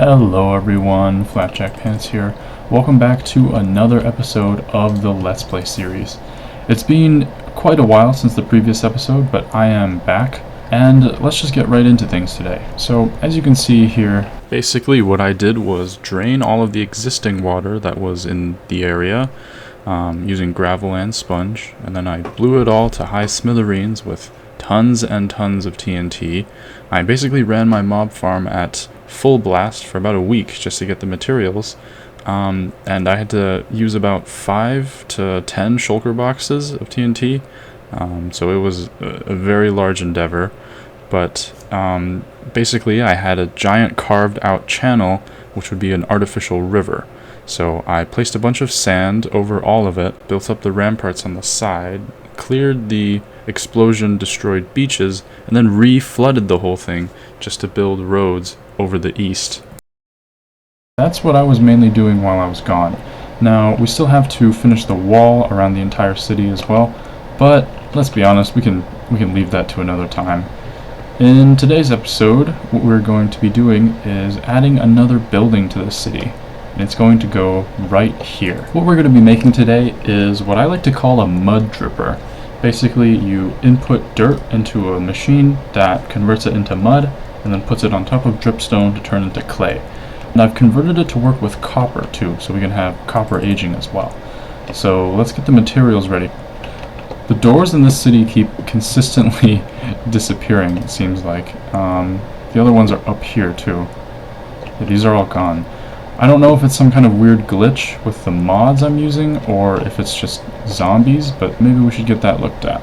Hello everyone, Flapjack Pants here. Welcome back to another episode of the Let's Play series. It's been quite a while since the previous episode, but I am back, and let's just get right into things today. So, as you can see here, basically what I did was drain all of the existing water that was in the area using gravel and sponge, and then I blew it all to high smithereens with tons and tons of TNT. I basically ran my mob farm at full blast for about a week just to get the materials, and I had to use about 5 to 10 shulker boxes of TNT, so it was a very large endeavor, but basically I had a giant carved out channel which would be an artificial river. So I placed a bunch of sand over all of it, built up the ramparts on the side, cleared the explosion destroyed beaches, and then re-flooded the whole thing just to build roads over the east. That's what I was mainly doing while I was gone. Now, we still have to finish the wall around the entire city as well, but let's be honest, we can leave that to another time. In today's episode, what we're going to be doing is adding another building to the city. And it's going to go right here. What we're going to be making today is what I like to call a mud dripper. Basically, you input dirt into a machine that converts it into mud and then puts it on top of dripstone to turn into clay. And I've converted it to work with copper too, so we can have copper aging as well. So let's get the materials ready. The doors in this city keep consistently disappearing, it seems like. The other ones are up here too. Yeah, these are all gone. I don't know if it's some kind of weird glitch with the mods I'm using, or if it's just zombies, but maybe we should get that looked at.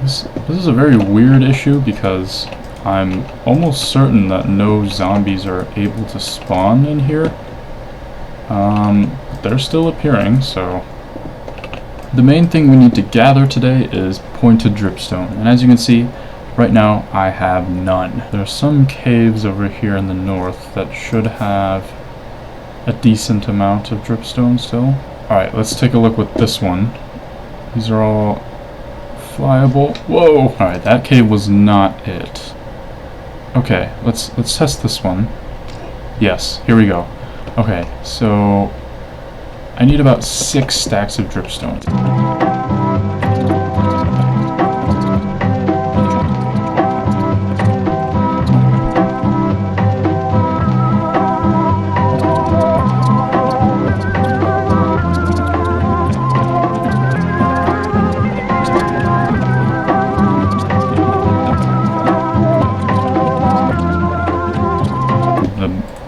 This is a very weird issue because I'm almost certain that no zombies are able to spawn in here. They're still appearing, so... The main thing we need to gather today is pointed dripstone, and as you can see, right now, I have none. There are some caves over here in the north that should have a decent amount of dripstone still. Alright, let's take a look with this one. These are all flyable. Whoa! Alright, that cave was not it. Okay, let's test this one. Yes, here we go. Okay, so I need about 6 stacks of dripstone.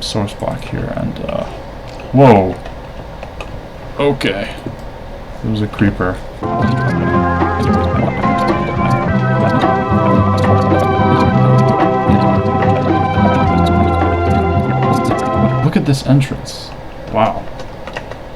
Source block here, and whoa, okay, there was a creeper. Look at this entrance. Wow,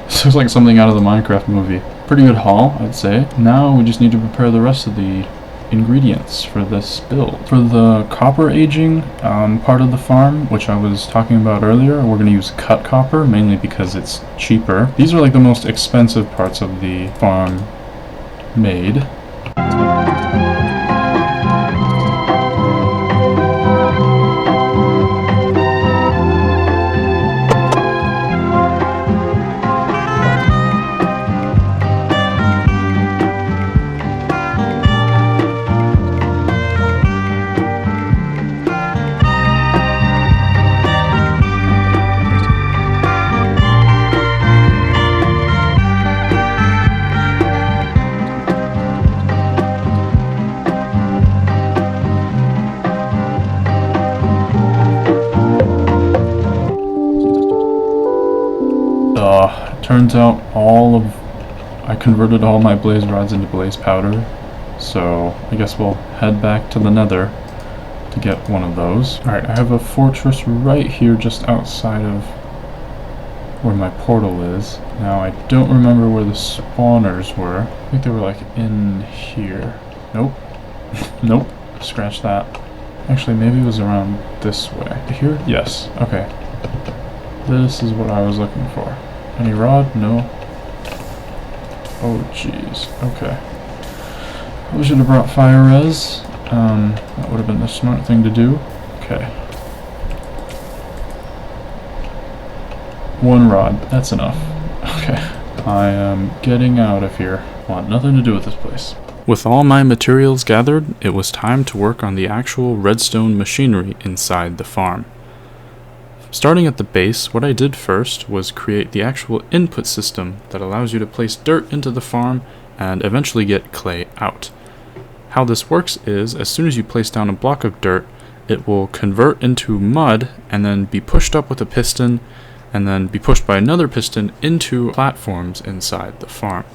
this looks like something out of the Minecraft movie. Pretty good haul, I'd say. Now we just need to prepare the rest of the ingredients for this build. For the copper aging part of the farm, which I was talking about earlier, we're going to use cut copper, mainly because it's cheaper. These are like the most expensive parts of the farm made. Turns out I converted all my blaze rods into blaze powder, so I guess we'll head back to the nether to get one of those. Alright, I have a fortress right here just outside of where my portal is. Now I don't remember where the spawners were. I think they were like in here. Nope. Nope. Scratch that. Actually, maybe it was around this way. Here? Yes. Okay. This is what I was looking for. Any rod? No. Oh, jeez. Okay. We should have brought fire res. That would have been the smart thing to do. Okay. 1 rod, that's enough. Okay, I am getting out of here. Want nothing to do with this place. With all my materials gathered, it was time to work on the actual redstone machinery inside the farm. Starting at the base, what I did first was create the actual input system that allows you to place dirt into the farm and eventually get clay out. How this works is, as soon as you place down a block of dirt, it will convert into mud and then be pushed up with a piston and then be pushed by another piston into platforms inside the farm.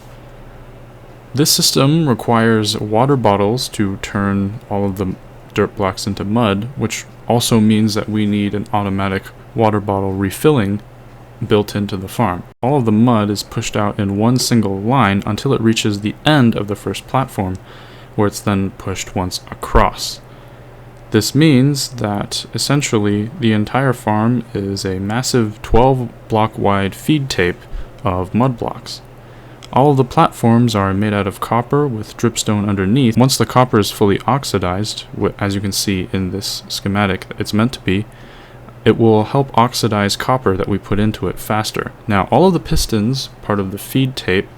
This system requires water bottles to turn all of the dirt blocks into mud, which also means that we need an automatic water bottle refilling built into the farm. All of the mud is pushed out in one single line until it reaches the end of the first platform, where it's then pushed once across. This means that essentially the entire farm is a massive 12 block wide feed tape of mud blocks. All of the platforms are made out of copper with dripstone underneath. Once the copper is fully oxidized, as you can see in this schematic it's meant to be, it will help oxidize copper that we put into it faster. Now all of the pistons, part of the feed tape,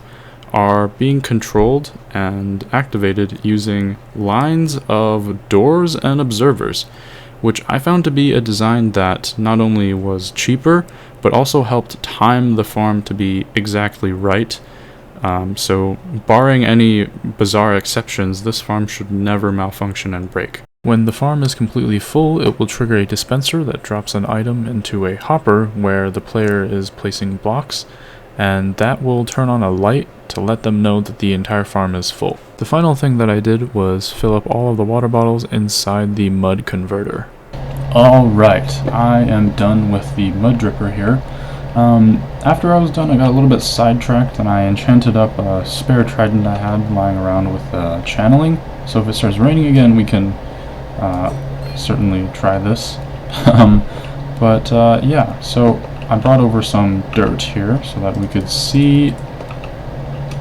are being controlled and activated using lines of doors and observers, which I found to be a design that not only was cheaper, but also helped time the farm to be exactly right. So barring any bizarre exceptions, this farm should never malfunction and break. When the farm is completely full, it will trigger a dispenser that drops an item into a hopper where the player is placing blocks, and that will turn on a light to let them know that the entire farm is full. The final thing that I did was fill up all of the water bottles inside the mud converter. Alright, I am done with the mud dripper here. After I was done, I got a little bit sidetracked and I enchanted up a spare trident I had lying around with channeling. So if it starts raining again, we can certainly try this. Yeah, so I brought over some dirt here so that we could see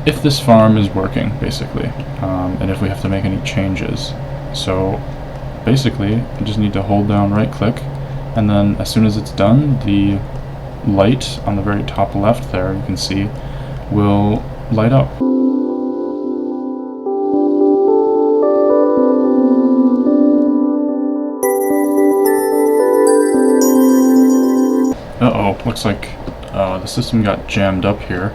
if this farm is working, basically, and if we have to make any changes. So basically, you just need to hold down right click, and then as soon as it's done, the light on the very top left there, you can see, will light up. Uh-oh, looks like the system got jammed up here.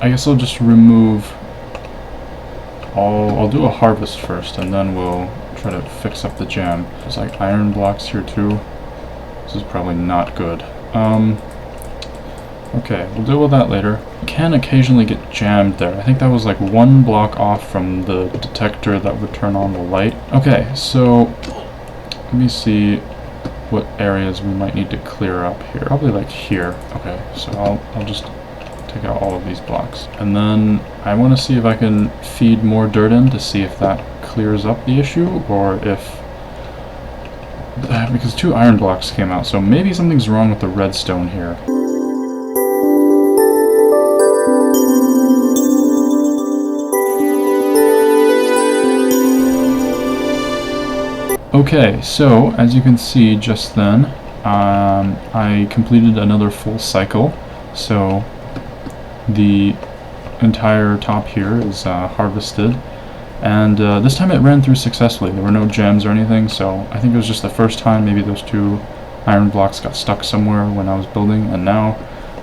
I guess I'll just remove I'll do a harvest first, and then we'll try to fix up the jam. There's like iron blocks here too. This is probably not good. Okay, we'll deal with that later. You can occasionally get jammed there. I think that was like 1 block off from the detector that would turn on the light. Okay, so let me see what areas we might need to clear up here. Probably like here. Okay, so I'll just take out all of these blocks. And then I want to see if I can feed more dirt in to see if that clears up the issue, or if... because 2 iron blocks came out, so maybe something's wrong with the redstone here. Okay, so as you can see just then, I completed another full cycle, so the entire top here is harvested, and this time it ran through successfully. There were no jams or anything, so I think it was just the first time maybe those 2 iron blocks got stuck somewhere when I was building, and now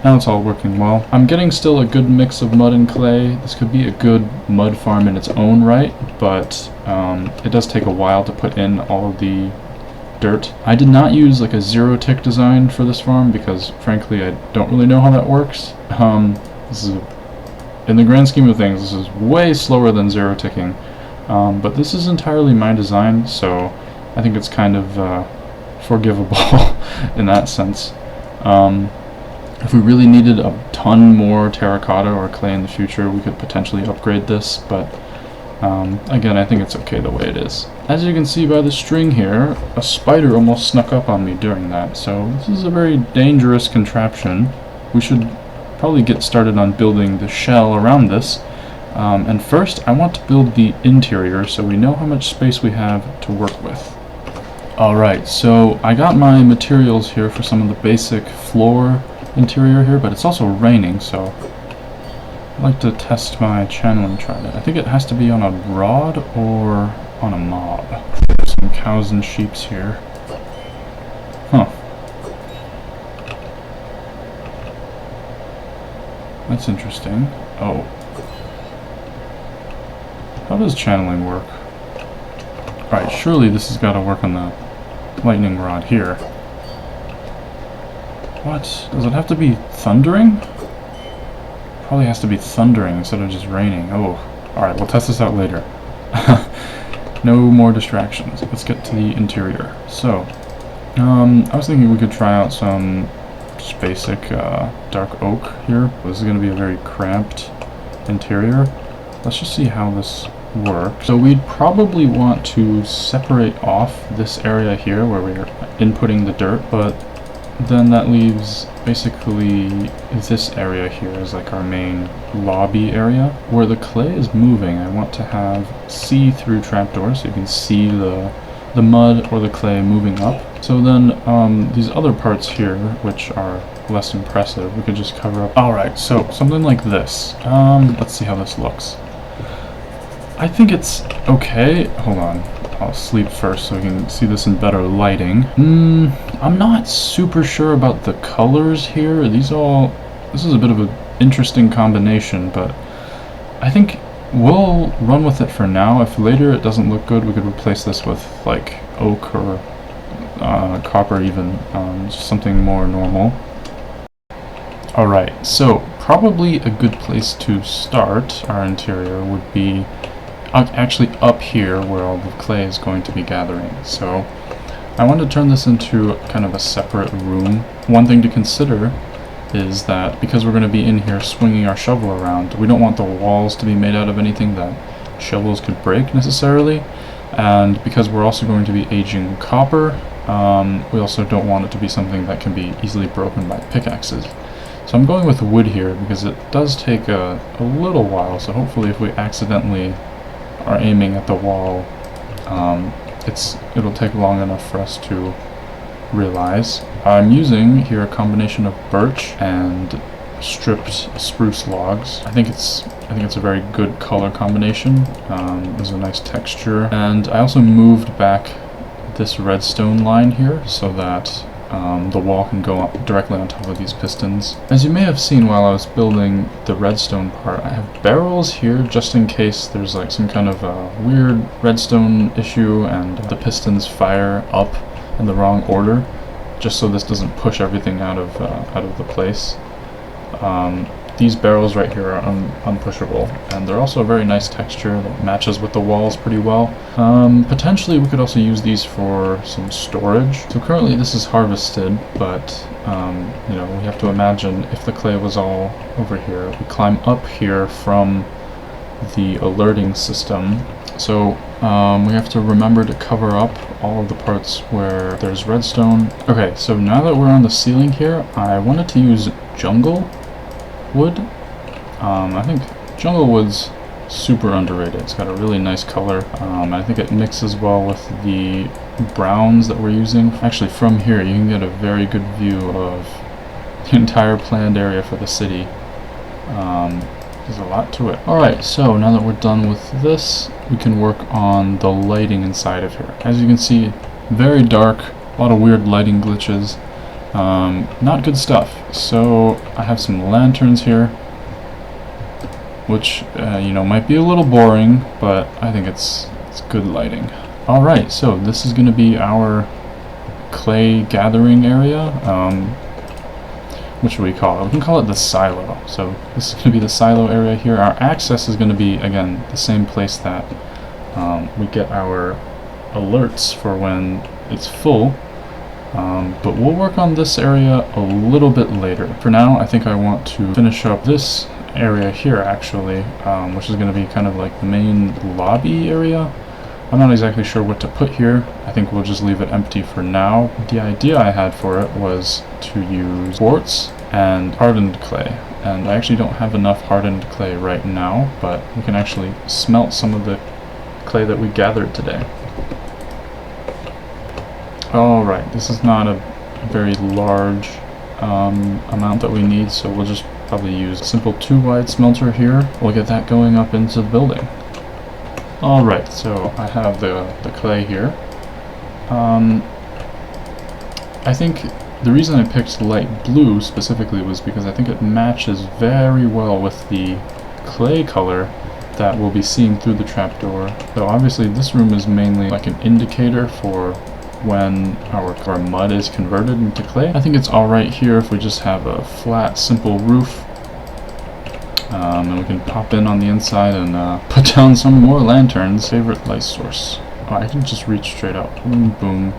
it's all working well. I'm getting still a good mix of mud and clay. This could be a good mud farm in its own right, but it does take a while to put in all of the dirt. I did not use like a 0-tick design for this farm because frankly I don't really know how that works. This is, in the grand scheme of things, this is way slower than 0-ticking, but this is entirely my design, so I think it's kind of forgivable in that sense. If we really needed a ton more terracotta or clay in the future, we could potentially upgrade this, but again, I think it's okay the way it is. As you can see by the string here, a spider almost snuck up on me during that, so this is a very dangerous contraption. We should probably get started on building the shell around this, and first I want to build the interior so we know how much space we have to work with. Alright, so I got my materials here for some of the basic floor interior here, but it's also raining, so I'd like to test my channeling trident. I think it has to be on a rod or on a mob. There's some cows and sheeps here. Huh. That's interesting. Oh. How does channeling work? Alright, surely this has got to work on the lightning rod here. What? Does it have to be thundering? Probably has to be thundering instead of just raining. Oh. Alright, we'll test this out later. No more distractions. Let's get to the interior. So, I was thinking we could try out some just basic dark oak here. This is going to be a very cramped interior. Let's just see how this work. So we'd probably want to separate off this area here where we're inputting the dirt, but then that leaves basically this area here as like our main lobby area. Where the clay is moving, I want to have see-through trapdoors so you can see the mud or the clay moving up. So then these other parts here, which are less impressive, we could just cover up. Alright, so something like this. Let's see how this looks. I think it's okay. Hold on. I'll sleep first so we can see this in better lighting. I'm not super sure about the colors here. This is a bit of an interesting combination, but I think we'll run with it for now. If later it doesn't look good, we could replace this with like oak or copper even, just something more normal. Alright, so probably a good place to start our interior would be actually up here where all the clay is going to be gathering. So I want to turn this into kind of a separate room. One thing to consider is that because we're going to be in here swinging our shovel around, we don't want the walls to be made out of anything that shovels could break necessarily, and because we're also going to be aging copper, we also don't want it to be something that can be easily broken by pickaxes. So I'm going with wood here because it does take a little while, so hopefully if we accidentally are aiming at the wall, it'll take long enough for us to realize. I'm using here a combination of birch and stripped spruce logs. I think it's a very good color combination. There's a nice texture, and I also moved back this redstone line here so that the wall can go up directly on top of these pistons. As you may have seen while I was building the redstone part, I have barrels here just in case there's like some kind of a weird redstone issue and the pistons fire up in the wrong order, just so this doesn't push everything out of the place. These barrels right here are unpushable, and they're also a very nice texture that matches with the walls pretty well. Potentially we could also use these for some storage. So currently this is harvested, but you know, we have to imagine if the clay was all over here, we climb up here from the alerting system. So we have to remember to cover up all of the parts where there's redstone. Okay, so now that we're on the ceiling here, I wanted to use jungle wood. I think jungle wood's super underrated. It's got a really nice color. I think it mixes well with the browns that we're using. Actually, from here you can get a very good view of the entire planned area for the city. There's a lot to it. Alright, so now that we're done with this, we can work on the lighting inside of here. As you can see, very dark, a lot of weird lighting glitches. Not good stuff. So I have some lanterns here, which you know, might be a little boring, but I think it's good lighting. Alright, so this is going to be our clay gathering area. What should we call it? We can call it the silo. So this is going to be the silo area here. Our access is going to be, again, the same place that we get our alerts for when it's full. But we'll work on this area a little bit later. For now, I think I want to finish up this area here, actually, which is going to be kind of like the main lobby area. I'm not exactly sure what to put here. I think we'll just leave it empty for now. The idea I had for it was to use quartz and hardened clay. And I actually don't have enough hardened clay right now, but we can actually smelt some of the clay that we gathered today. Alright, this is not a very large amount that we need, so we'll just probably use a simple 2-wide smelter here. We'll get that going up into the building. Alright, so I have the clay here. I think the reason I picked light blue specifically was because I think it matches very well with the clay color that we'll be seeing through the trapdoor. So obviously this room is mainly like an indicator for when our mud is converted into clay. I think it's alright here if we just have a flat, simple roof. And we can pop in on the inside and put down some more lanterns. Favorite light source. Oh, I can just reach straight up. Boom, boom.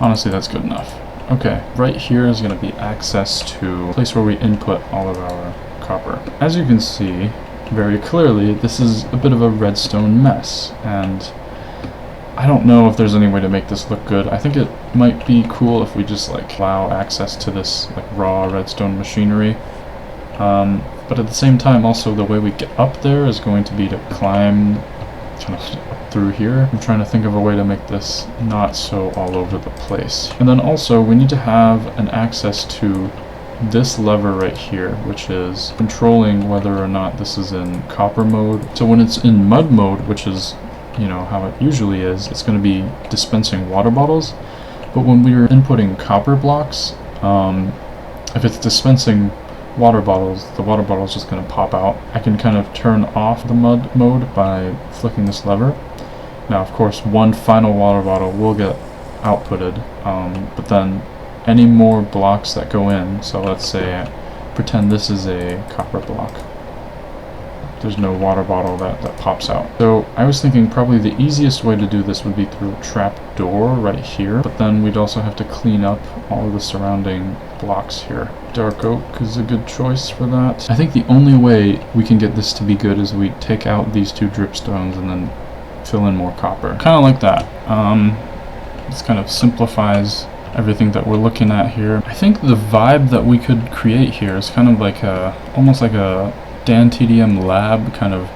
Honestly, that's good enough. Okay, right here is going to be access to a place where we input all of our copper. As you can see very clearly, this is a bit of a redstone mess, and I don't know if there's any way to make this look good. I think it might be cool if we just like allow access to this like raw redstone machinery. But at the same time, also the way we get up there is going to be to climb kind of up through here. I'm trying to think of a way to make this not so all over the place. And then also we need to have an access to this lever right here, which is controlling whether or not this is in copper mode. So when it's in mud mode, which is, you know, how it usually is, it's going to be dispensing water bottles. But when we're inputting copper blocks, if it's dispensing water bottles, the water bottle is just going to pop out. I can kind of turn off the mud mode by flicking this lever. Now, of course, one final water bottle will get outputted, but then any more blocks that go in, so let's say, pretend this is a copper block. There's no water bottle that pops out. So I was thinking probably the easiest way to do this would be through a trap door right here, but then we'd also have to clean up all of the surrounding blocks here. Dark oak is a good choice for that. I think the only way we can get this to be good is we take out these two dripstones and then fill in more copper. Kind of like that. This kind of simplifies everything that we're looking at here. I think the vibe that we could create here is kind of like almost like a Dan TDM lab kind of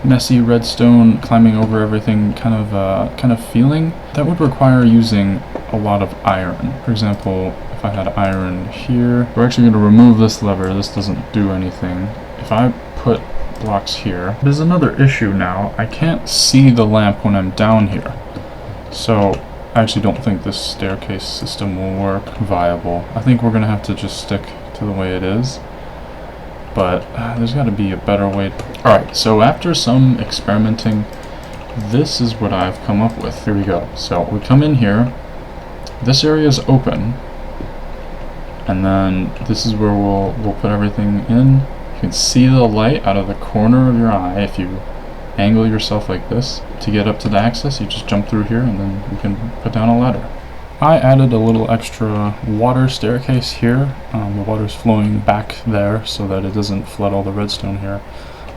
messy redstone climbing over everything kind of feeling. That would require using a lot of iron. For example, if I had iron here, we're actually going to remove this lever. This doesn't do anything. If I put blocks here, there's another issue now. I can't see the lamp when I'm down here. So I actually don't think this staircase system will work viable. I think we're going to have to just stick to the way it is. But there's got to be a better way. Alright, so after some experimenting, this is what I've come up with. Here we go. So we come in here, this area is open, and then this is where we'll put everything in. You can see the light out of the corner of your eye if you angle yourself like this. To get up to the access, you just jump through here and then you can put down a ladder. I added a little extra water staircase here. The water's flowing back there so that it doesn't flood all the redstone here.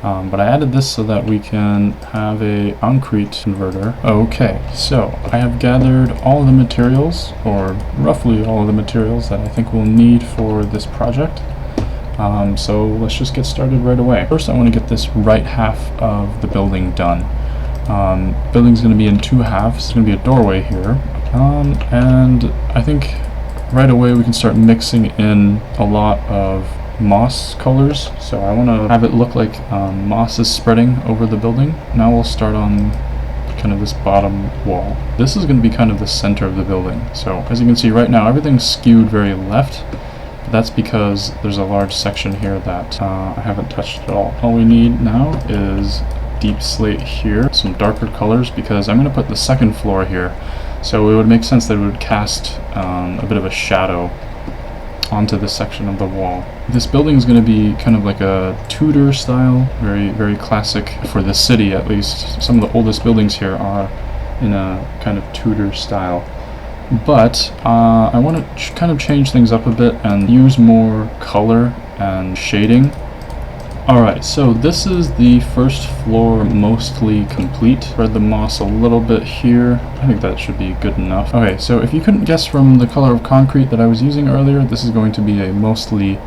But I added this so that we can have a concrete converter. Okay, so I have gathered all of the materials, or roughly all of the materials that I think we'll need for this project. So let's just get started right away. First I want to get this right half of the building done. Building's going to be in two halves. There's going to be a doorway here. And I think right away we can start mixing in a lot of moss colors. So I want to have it look like moss is spreading over the building. Now we'll start on kind of this bottom wall. This is going to be kind of the center of the building. So as you can see right now, everything's skewed very left. But that's because there's a large section here that I haven't touched at all. All we need now is deep slate here, some darker colors, because I'm going to put the second floor here. So it would make sense that it would cast a bit of a shadow onto this section of the wall. This building is going to be kind of like a Tudor style, very, very classic for the city at least. Some of the oldest buildings here are in a kind of Tudor style. But I want to kind of change things up a bit and use more color and shading. Alright, so this is the first floor mostly complete. Spread the moss a little bit here. I think that should be good enough. Okay, so if you couldn't guess from the color of concrete that I was using earlier, this is going to be a mostly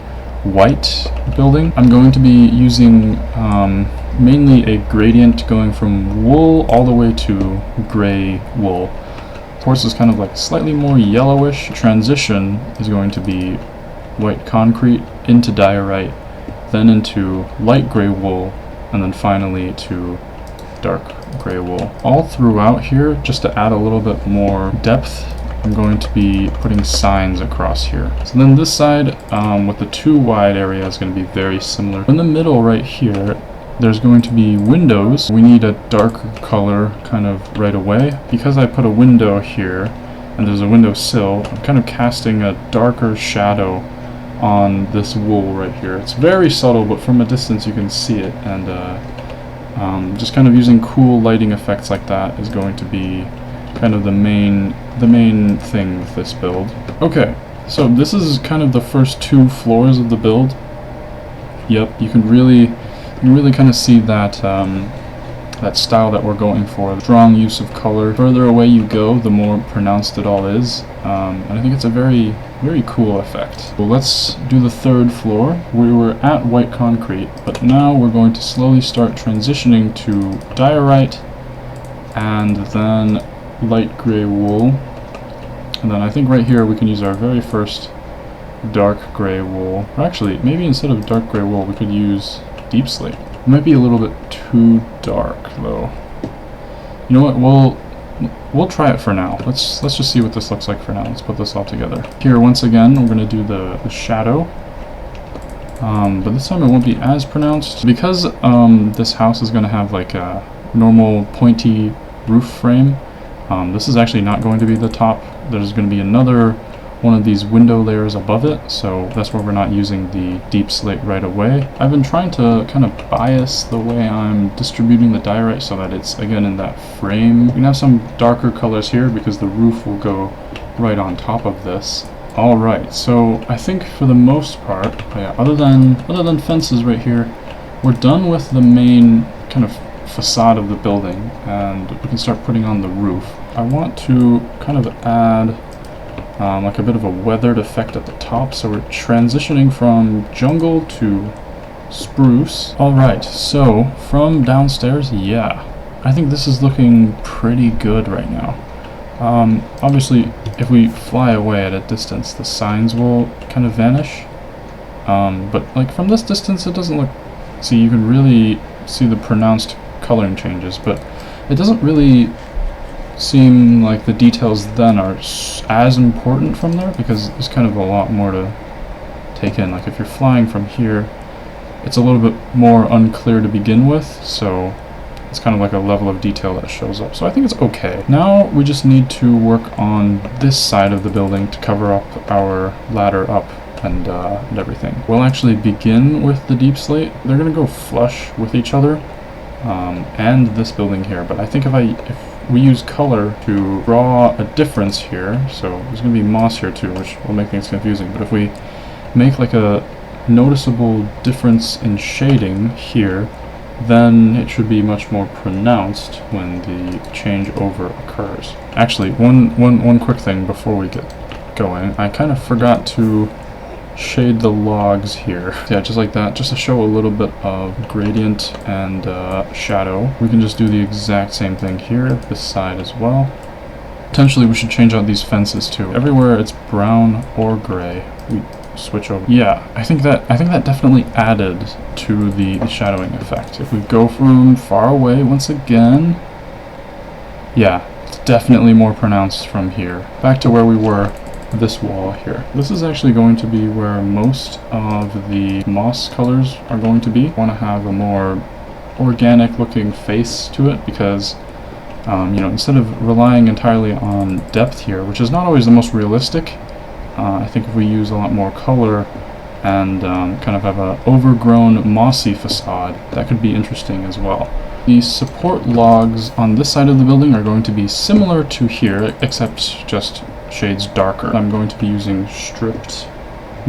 white building. I'm going to be using mainly a gradient going from wool all the way to gray wool. Quartz is kind of like slightly more yellowish. Transition is going to be white concrete into diorite, then into light gray wool, and then finally to dark gray wool. All throughout here, just to add a little bit more depth, I'm going to be putting signs across here. So then this side, with the 2 wide area, is going to be very similar. In the middle right here, there's going to be windows. We need a darker color kind of right away. Because I put a window here, and there's a window sill, I'm kind of casting a darker shadow on this wool right here. It's very subtle, but from a distance you can see it, and just kind of using cool lighting effects like that is going to be kind of the main thing with this build. Okay, so this is kind of the first 2 floors of the build. Yep, you can really kind of see that that style that we're going for. Strong use of color. The further away you go, the more pronounced it all is, and I think it's a very cool effect. So let's do the 3rd floor. We were at white concrete, but now we're going to slowly start transitioning to diorite, and then light gray wool, and then I think right here we can use our very first dark gray wool. Or actually, maybe instead of dark gray wool we could use deep slate. It might be a little bit too dark though. You know what, we'll try it for now. Let's just see what this looks like for now. Let's put this all together. Here once again we're going to do the shadow, but this time it won't be as pronounced because this house is going to have like a normal pointy roof frame. This is actually not going to be the top. There's going to be another one of these window layers above it, so that's where we're not using the deep slate right away. I've been trying to kind of bias the way I'm distributing the diorite so that it's again in that frame. We can have some darker colors here because the roof will go right on top of this. Alright, so I think for the most part, yeah, other than fences right here, we're done with the main kind of facade of the building, and we can start putting on the roof. I want to kind of add like a bit of a weathered effect at the top, so we're transitioning from jungle to spruce. Alright, so from downstairs, yeah, I think this is looking pretty good right now. Obviously, if we fly away at a distance, the signs will kind of vanish, but like from this distance it doesn't look, see, you can really see the pronounced coloring changes, but it doesn't really seem like the details then are as important from there, because there's kind of a lot more to take in. Like if you're flying from here, it's a little bit more unclear to begin with, so it's kind of like a level of detail that shows up. So I think it's okay. Now we just need to work on this side of the building to cover up our ladder up and everything. We'll actually begin with the deep slate. They're gonna go flush with each other, and this building here, but I think if we use color to draw a difference here, so there's going to be moss here too, which will make things confusing, but if we make like a noticeable difference in shading here, then it should be much more pronounced when the changeover occurs. Actually, one quick thing before we get going, I kind of forgot to shade the logs here. Yeah, just like that, just to show a little bit of gradient and shadow. We can just do the exact same thing here, this side as well. Potentially we should change out these fences too. Everywhere it's brown or gray, we switch over. Yeah, I think that definitely added to the shadowing effect. If we go from far away once again, yeah, it's definitely more pronounced from here. Back to where we were. This wall here. This is actually going to be where most of the moss colors are going to be. I want to have a more organic looking face to it because you know, instead of relying entirely on depth here, which is not always the most realistic, I think if we use a lot more color and kind of have an overgrown mossy facade, that could be interesting as well. The support logs on this side of the building are going to be similar to here, except just shades darker. I'm going to be using stripped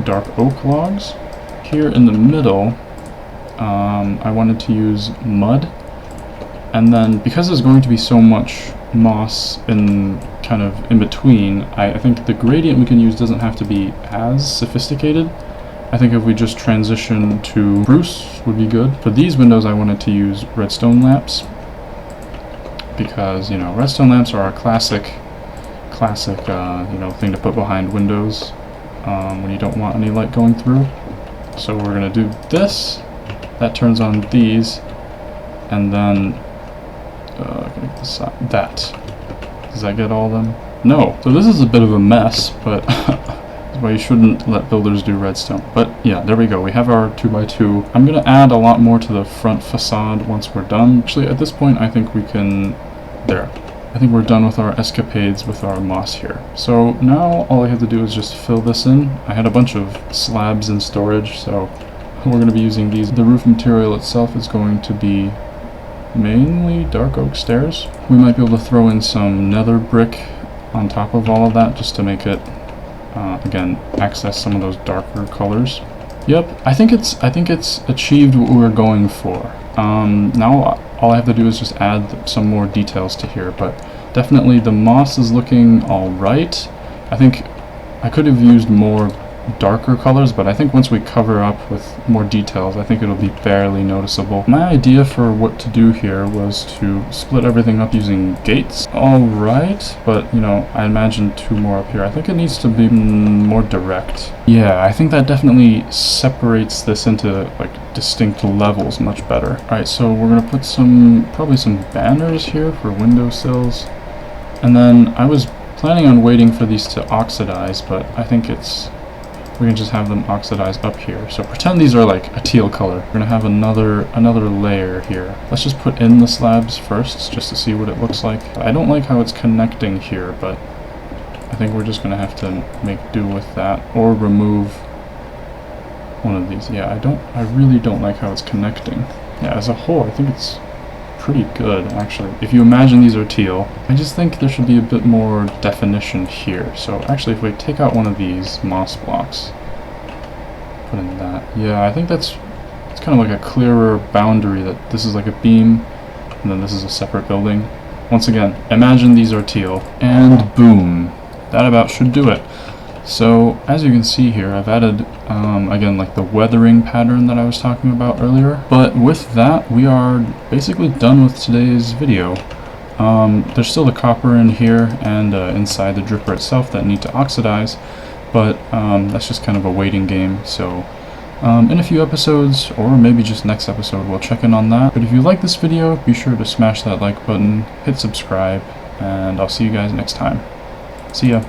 dark oak logs. Here in the middle, I wanted to use mud, and then because there's going to be so much moss in kind of in between, I think the gradient we can use doesn't have to be as sophisticated. I think if we just transition to spruce would be good. For these windows I wanted to use redstone lamps because, you know, redstone lamps are a classic classic, thing to put behind windows when you don't want any light going through. So we're gonna do this. That turns on these, and then that. Does that get all of them? No. So this is a bit of a mess, but that's why you shouldn't let builders do redstone. But yeah, there we go. We have our 2x2. I'm gonna add a lot more to the front facade once we're done. Actually, at this point, I think we can. There. I think we're done with our escapades with our moss here. So now all I have to do is just fill this in. I had a bunch of slabs in storage, so we're going to be using these. The roof material itself is going to be mainly dark oak stairs. We might be able to throw in some nether brick on top of all of that just to make it, again, access some of those darker colors. Yep, I think it's achieved what we were going for. Now all I have to do is just add some more details to here, but definitely the moss is looking alright. I think I could have used more darker colors, but I think once we cover up with more details, I think it'll be barely noticeable. My idea for what to do here was to split everything up using gates. Alright, but I imagine 2 more up here. I think it needs to be more direct. Yeah, I think that definitely separates this into like distinct levels much better. Alright, so we're gonna put probably some banners here for windowsills. And then I was planning on waiting for these to oxidize, but I think we can just have them oxidize up here. So pretend these are like a teal color. We're gonna have another layer here. Let's just put in the slabs first, just to see what it looks like. I don't like how it's connecting here, but I think we're just gonna have to make do with that, or remove one of these. Yeah, I really don't like how it's connecting. Yeah, as a whole, I think it's pretty good, actually. If you imagine these are teal, I just think there should be a bit more definition here. So actually, if we take out one of these moss blocks, put in that. Yeah, I think it's kind of like a clearer boundary that this is like a beam, and then this is a separate building. Once again, imagine these are teal, and boom. That about should do it. So, as you can see here, I've added, again, like the weathering pattern that I was talking about earlier. But with that, we are basically done with today's video. There's still the copper in here and inside the dripper itself that need to oxidize, but that's just kind of a waiting game. So, in a few episodes, or maybe just next episode, we'll check in on that. But if you like this video, be sure to smash that like button, hit subscribe, and I'll see you guys next time. See ya.